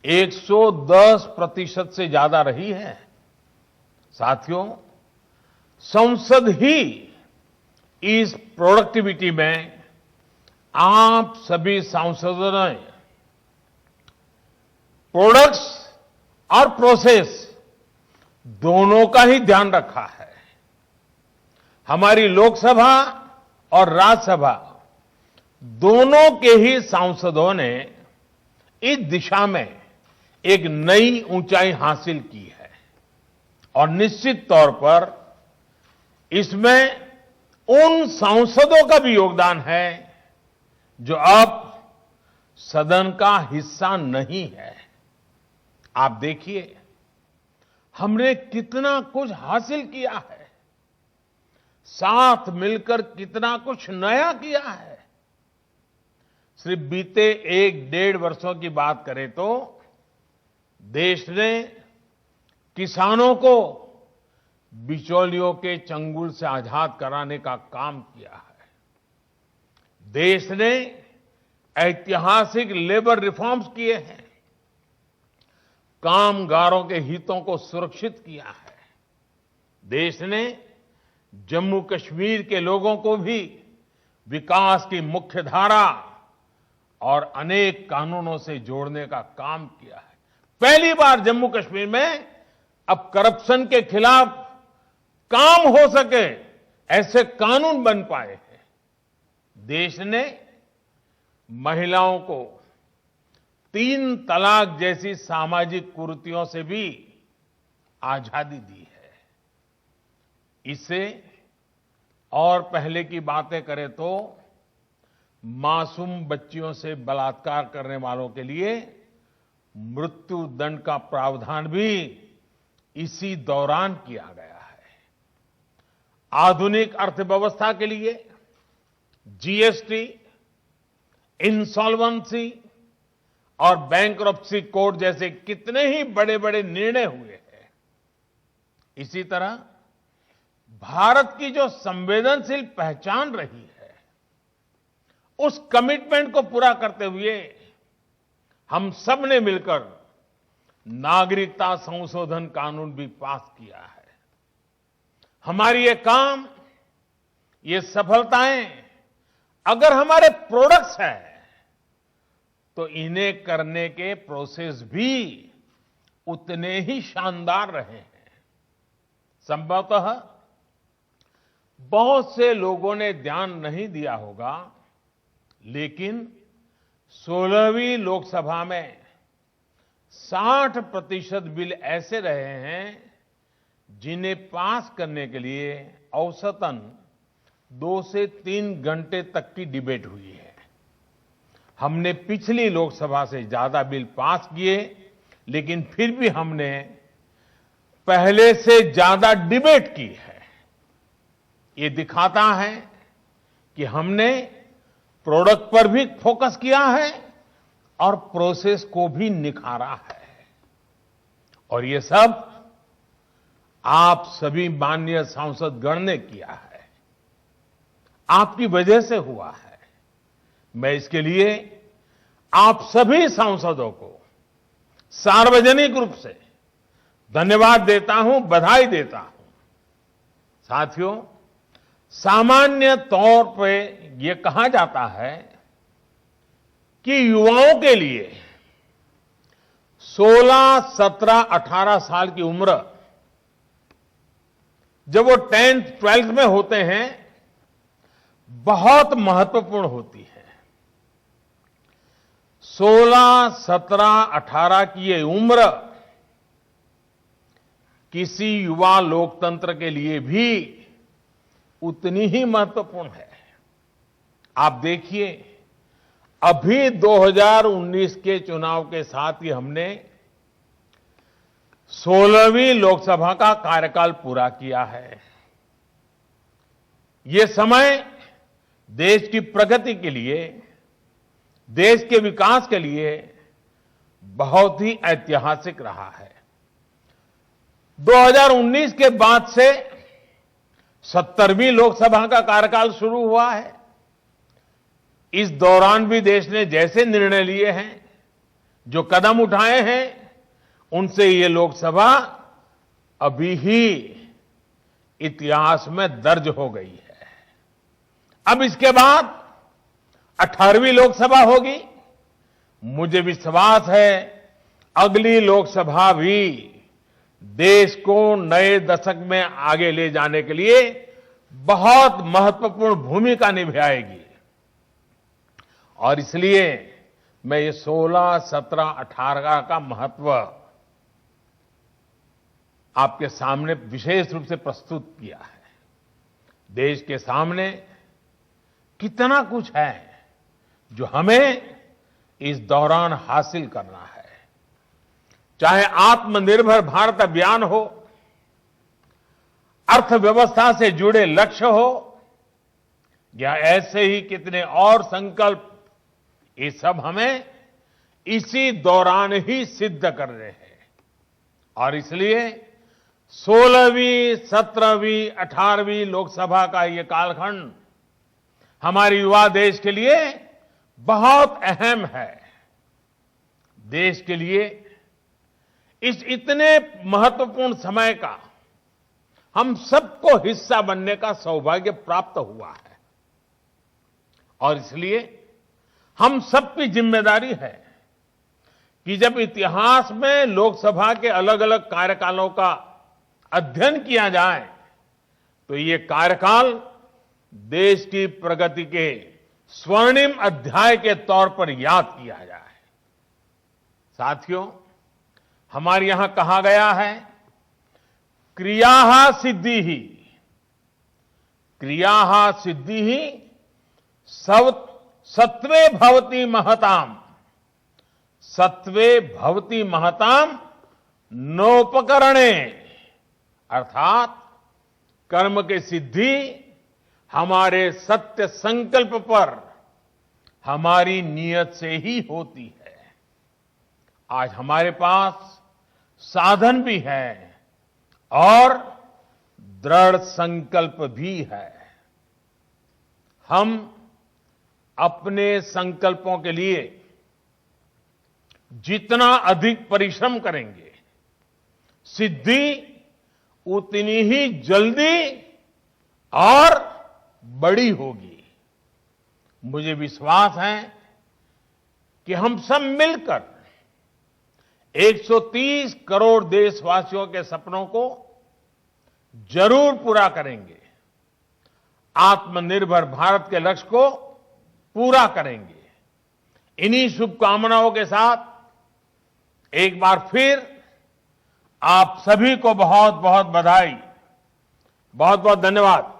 110% से ज्यादा रही है। साथियों, संसद ही इस प्रोडक्टिविटी में आप सभी सांसदों ने प्रोडक्ट्स और प्रोसेस दोनों का ही ध्यान रखा है। हमारी लोकसभा और राज्यसभा दोनों के ही सांसदों ने इस दिशा में एक नई ऊंचाई हासिल की है और निश्चित तौर पर इसमें उन सांसदों का भी योगदान है जो अब सदन का हिस्सा नहीं है। आप देखिए, हमने कितना कुछ हासिल किया है, साथ मिलकर कितना कुछ नया किया है। सिर्फ बीते 1-1.5 वर्षों की बात करें तो देश ने किसानों को बिचौलियों के चंगुल से आजाद कराने का काम किया है। देश ने ऐतिहासिक लेबर रिफॉर्म्स किए हैं, कामगारों के हितों को सुरक्षित किया है। देश ने जम्मू कश्मीर के लोगों को भी विकास की मुख्य धारा और अनेक कानूनों से जोड़ने का काम किया है। पहली बार जम्मू कश्मीर में अब करप्शन के खिलाफ काम हो सके ऐसे कानून बन पाए हैं। देश ने महिलाओं को 3 तलाक जैसी सामाजिक कुरीतियों से भी आजादी दी है। इससे और पहले की बातें करें तो मासूम बच्चियों से बलात्कार करने वालों के लिए मृत्यु दंड का प्रावधान भी इसी दौरान किया गया है। आधुनिक अर्थव्यवस्था के लिए जीएसटी, इंसॉल्वेंसी और बैंक्रप्सी कोड जैसे कितने ही बड़े बड़े निर्णय हुए हैं। इसी तरह भारत की जो संवेदनशील पहचान रही है, उस कमिटमेंट को पूरा करते हुए हम सब ने मिलकर नागरिकता संशोधन कानून भी पास किया है। हमारी ये काम, ये सफलताएं अगर हमारे प्रोडक्ट्स हैं तो इन्हें करने के प्रोसेस भी उतने ही शानदार रहे हैं। संभवतः बहुत से लोगों ने ध्यान नहीं दिया होगा, लेकिन 16वीं लोकसभा में 60% बिल ऐसे रहे हैं जिन्हें पास करने के लिए औसतन 2 से 3 घंटे तक की डिबेट हुई है। हमने पिछली लोकसभा से ज्यादा बिल पास किए, लेकिन फिर भी हमने पहले से ज्यादा डिबेट की है। ये दिखाता है कि हमने प्रोडक्ट पर भी फोकस किया है और प्रोसेस को भी निखारा है। और ये सब आप सभी माननीय सांसद गण ने किया है, आपकी वजह से हुआ है। मैं इसके लिए आप सभी सांसदों को सार्वजनिक रूप से धन्यवाद देता हूं, बधाई देता हूं। साथियों, सामान्य तौर पे ये कहा जाता है कि युवाओं के लिए 16, 17, 18 साल की उम्र जब वो 10th, 12th में होते हैं बहुत महत्वपूर्ण होती है। 16, 17, 18 की ये उम्र किसी युवा लोकतंत्र के लिए भी उतनी ही महत्वपूर्ण है। आप देखिए, अभी 2019 के चुनाव के साथ ही हमने 16वीं लोकसभा का कार्यकाल पूरा किया है। ये समय देश की प्रगति के लिए, देश के विकास के लिए बहुत ही ऐतिहासिक रहा है। 2019 के बाद से 70वीं लोकसभा का कार्यकाल शुरू हुआ है। इस दौरान भी देश ने जैसे निर्णय लिए हैं, जो कदम उठाए हैं उनसे ये लोकसभा अभी ही इतिहास में दर्ज हो गई है। अब इसके बाद 18वीं लोकसभा होगी। मुझे विश्वास है अगली लोकसभा भी देश को नए दशक में आगे ले जाने के लिए बहुत महत्वपूर्ण भूमिका निभाएगी। और इसलिए मैं ये 16, 17, 18 का महत्व आपके सामने विशेष रूप से प्रस्तुत किया है। देश के सामने कितना कुछ है जो हमें इस दौरान हासिल करना है, चाहे आत्मनिर्भर भारत अभियान हो, अर्थव्यवस्था से जुड़े लक्ष्य हो, या ऐसे ही कितने और संकल्प, ये सब हमें इसी दौरान ही सिद्ध करने हैं। और इसलिए 16वीं, 17वीं, 18वीं लोकसभा का ये कालखंड हमारे युवा देश के लिए बहुत अहम है। देश के लिए इस इतने महत्वपूर्ण समय का हम सबको हिस्सा बनने का सौभाग्य प्राप्त हुआ है। और इसलिए हम सबकी जिम्मेदारी है कि जब इतिहास में लोकसभा के अलग अलग कार्यकालों का अध्ययन किया जाए तो ये कार्यकाल देश की प्रगति के स्वर्णिम अध्याय के तौर पर याद किया जाए। साथियों, हमारे यहां कहा गया है, क्रियाः सिद्धिः, क्रियाः सिद्धिः सत्वे भवति महताम, सत्वे भवति महताम नोपकरणे, अर्थात कर्म की सिद्धि हमारे सत्य संकल्प पर, हमारी नियत से ही होती है। आज हमारे पास साधन भी है और दृढ़ संकल्प भी है। हम अपने संकल्पों के लिए जितना अधिक परिश्रम करेंगे, सिद्धि उतनी ही जल्दी और बड़ी होगी। मुझे विश्वास है कि हम सब मिलकर 130 करोड़ देशवासियों के सपनों को जरूर पूरा करेंगे, आत्मनिर्भर भारत के लक्ष्य को पूरा करेंगे। इन्हीं शुभकामनाओं के साथ एक बार फिर आप सभी को बहुत बहुत बधाई, बहुत बहुत धन्यवाद।